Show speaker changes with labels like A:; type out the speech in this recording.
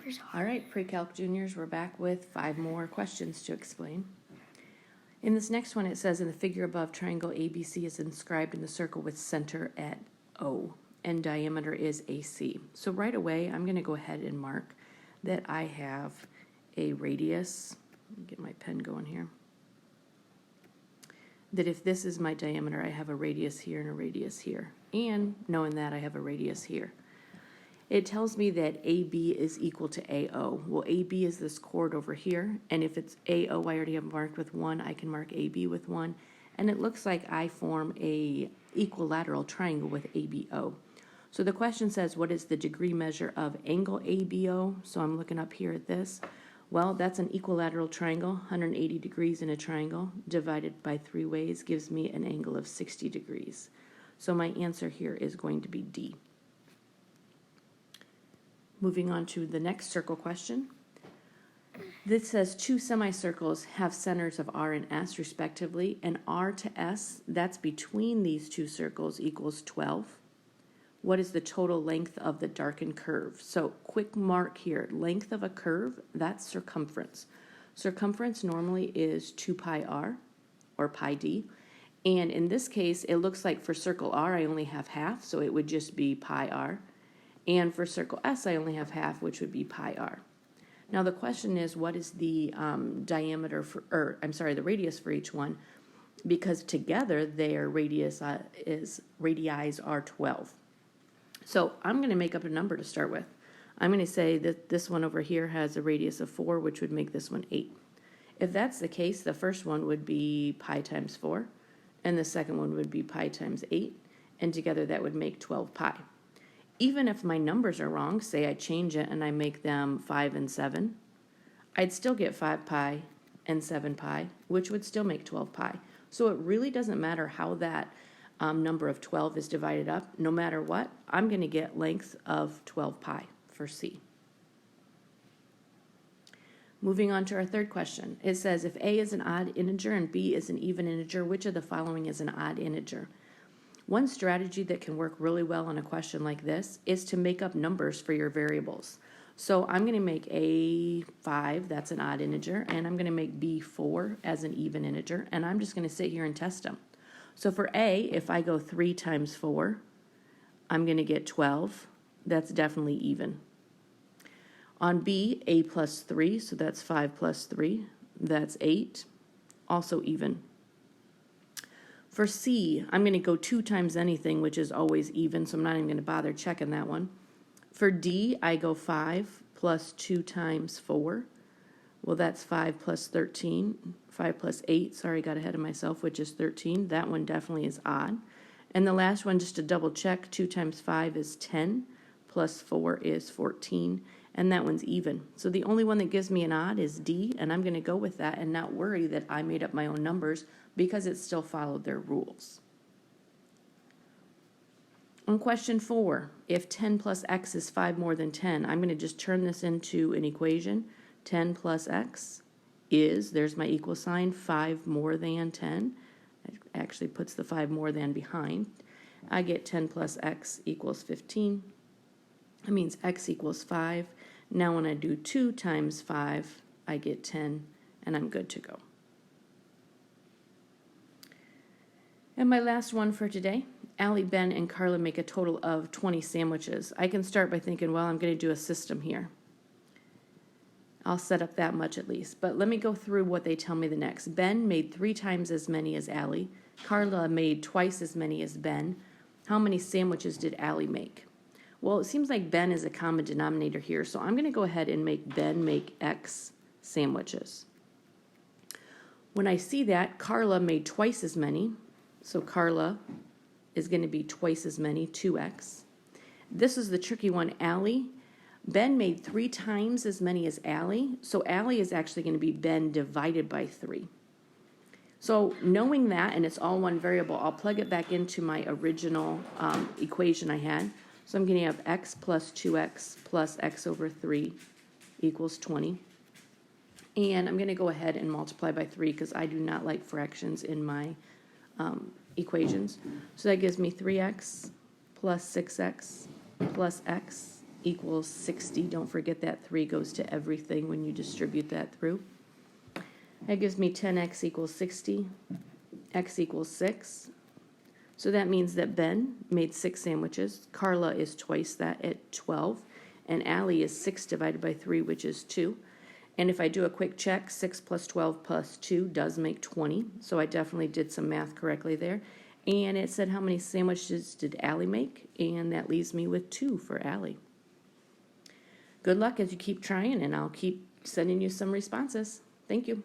A: numbers are.
B: All right, Pre-Calc juniors, we're back with 5 more questions to explain. In this next one, it says, in the figure above, triangle ABC is inscribed in the circle with center at O, and diameter is AC. So right away, I'm going to go ahead and mark that I have a radius. Let me get my pen going here. That if this is my diameter, I have a radius here and a radius here. And knowing that, I have a radius here. It tells me that AB is equal to AO. Well, AB is this chord over here, and if it's AO, I already have marked with 1, I can mark AB with 1, and it looks like I form a equilateral triangle with ABO. So the question says, what is the degree measure of angle ABO? So I'm looking up here at this. Well, that's an equilateral triangle, 180 degrees in a triangle, divided by 3 ways gives me an angle of 60 degrees. So my answer here is going to be D. Moving on to the next circle question. This says 2 semicircles have centers of R and S respectively, and R to S, that's between these 2 circles, equals 12. What is the total length of the darkened curve? So quick mark here, length of a curve, that's circumference. Circumference normally is 2 pi R or pi D. And in this case, it looks like for circle R, I only have half, so it would just be pi R. And for circle S, I only have half, which would be pi R. Now the question is, what is the diameter for, the radius for each one? Because together their radii are 12. So I'm going to make up a number to start with. I'm going to say that this one over here has a radius of 4, which would make this one 8. If that's the case, the first one would be pi times 4, and the second one would be pi times 8, and together that would make 12 pi. Even if my numbers are wrong, say I change it and I make them 5 and 7, I'd still get 5 pi and 7 pi, which would still make 12 pi. So it really doesn't matter how that number of 12 is divided up. No matter what, I'm going to get length of 12 pi for C. Moving on to our third question. It says, if A is an odd integer and B is an even integer, which of the following is an odd integer? One strategy that can work really well on a question like this is to make up numbers for your variables. So I'm going to make A5, that's an odd integer, and I'm going to make B4 as an even integer, and I'm just going to sit here and test them. So for A, if I go 3 times 4, I'm going to get 12. That's definitely even. On B, A plus 3, so that's 5 plus 3, that's 8, also even. For C, I'm going to go 2 times anything, which is always even, so I'm not even going to bother checking that one. For D, I go 5 plus 2 times 4. Well, that's 5 plus 13. 5 plus 8, sorry, got ahead of myself, which is 13. That one definitely is odd. And the last one, just to double check, 2 times 5 is 10, plus 4 is 14, and that one's even. So the only one that gives me an odd is D, and I'm going to go with that and not worry that I made up my own numbers because it still followed their rules. On question 4, if 10 plus x is 5 more than 10, I'm going to just turn this into an equation. 10 plus x is, there's my equal sign, 5 more than 10. It actually puts the 5 more than behind. I get 10 plus x equals 15. That means x equals 5. Now when I do 2 times 5, I get 10, and I'm good to go. And my last one for today, Allie, Ben, and Carla make a total of 20 sandwiches. I can start by thinking, well, I'm going to do a system here. I'll set up that much at least. But let me go through what they tell me the next. Ben made 3 times as many as Allie. Carla made twice as many as Ben. How many sandwiches did Allie make? Well, it seems like Ben is a common denominator here, so I'm going to go ahead and make Ben make X sandwiches. When I see that, Carla made twice as many, so Carla is going to be twice as many, 2X. This is the tricky one, Allie. Ben made 3 times as many as Allie, so Allie is actually going to be Ben divided by 3. So knowing that, and it's all one variable, I'll plug it back into my original equation I had. So I'm going to have x plus 2x plus x over 3 equals 20. And I'm going to go ahead and multiply by 3 because I do not like fractions in my equations. So that gives me 3x plus 6x plus x equals 60. Don't forget that 3 goes to everything when you distribute that through. That gives me 10x equals 60, x equals 6. So that means that Ben made 6 sandwiches, Carla is twice that at 12, and Allie is 6 divided by 3, which is 2. And if I do a quick check, 6 plus 12 plus 2 does make 20, so I definitely did some math correctly there. And it said how many sandwiches did Allie make, and that leaves me with 2 for Allie. Good luck as you keep trying, and I'll keep sending you some responses. Thank you.